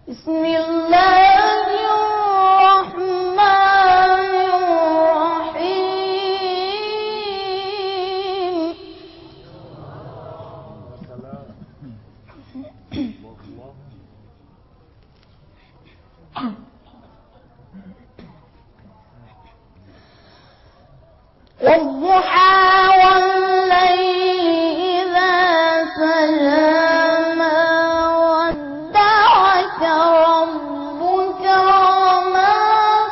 بسم الله الرحمن الرحيم والضحى والليل إذا سجى ما ودعك ربك وما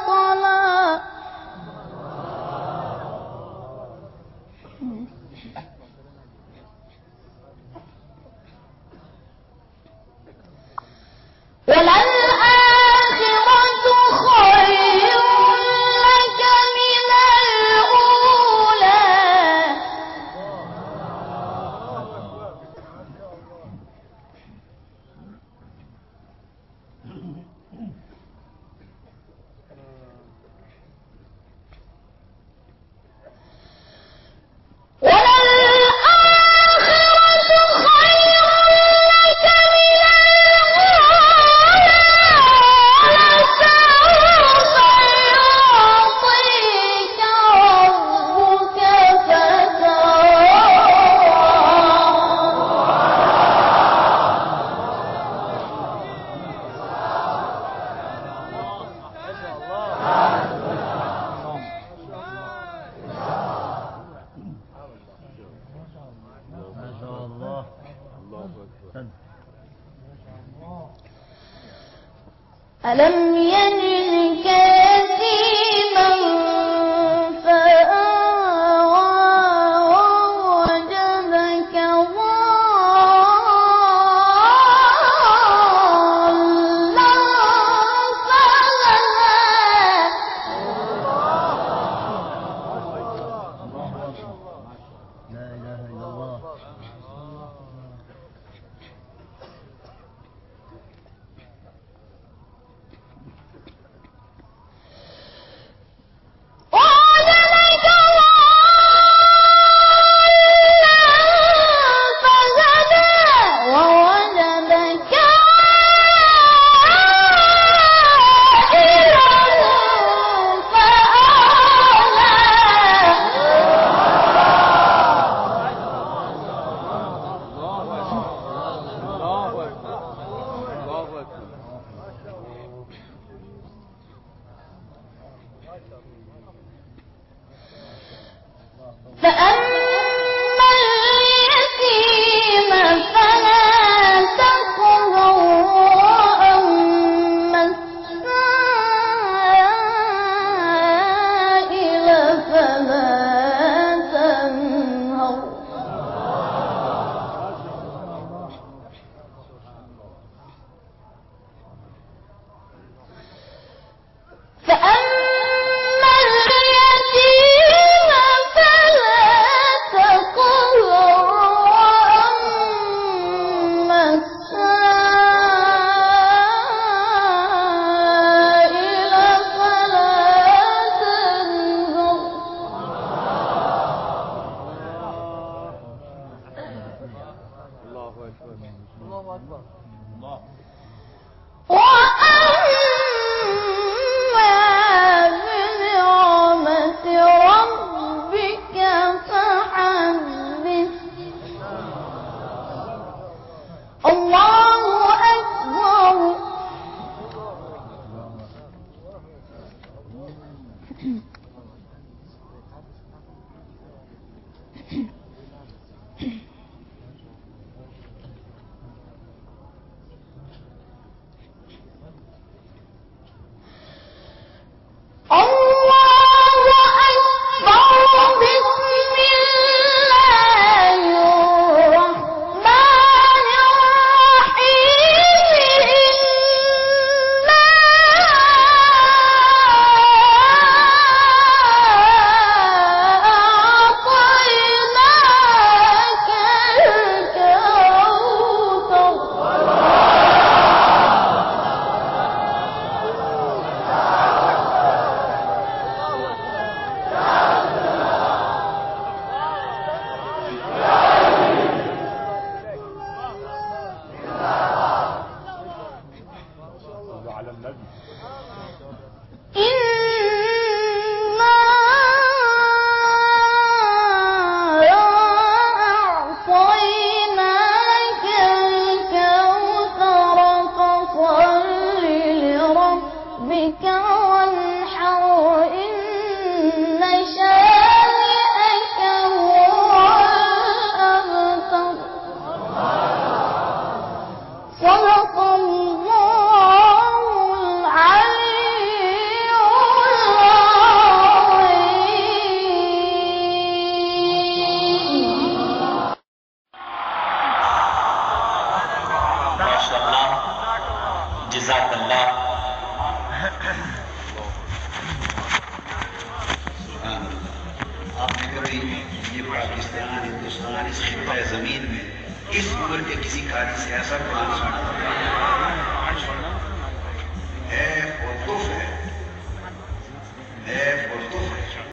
قلى وللآخرة خير لك من الأولى ألم يجدك يتيما فآوى ووجدك ضالا فهدى لا إله إلا الله. فأما اليتيم فلا تقهر وأما السائل فلا تنهر فأما اليتيم فلا تقهر وأما السائل فلا تنهر الله أكبر الله أكبر الله وأما بنعمة ربك فحدث الله أكبر माशाअल्लाह, जज़ाकल्लाह। आपने कभी ये पाकिस्तान, हिंदुस्तान, इस खिता ज़मीन में इस उम्र के किसी कारी से ऐसा कुरान सुना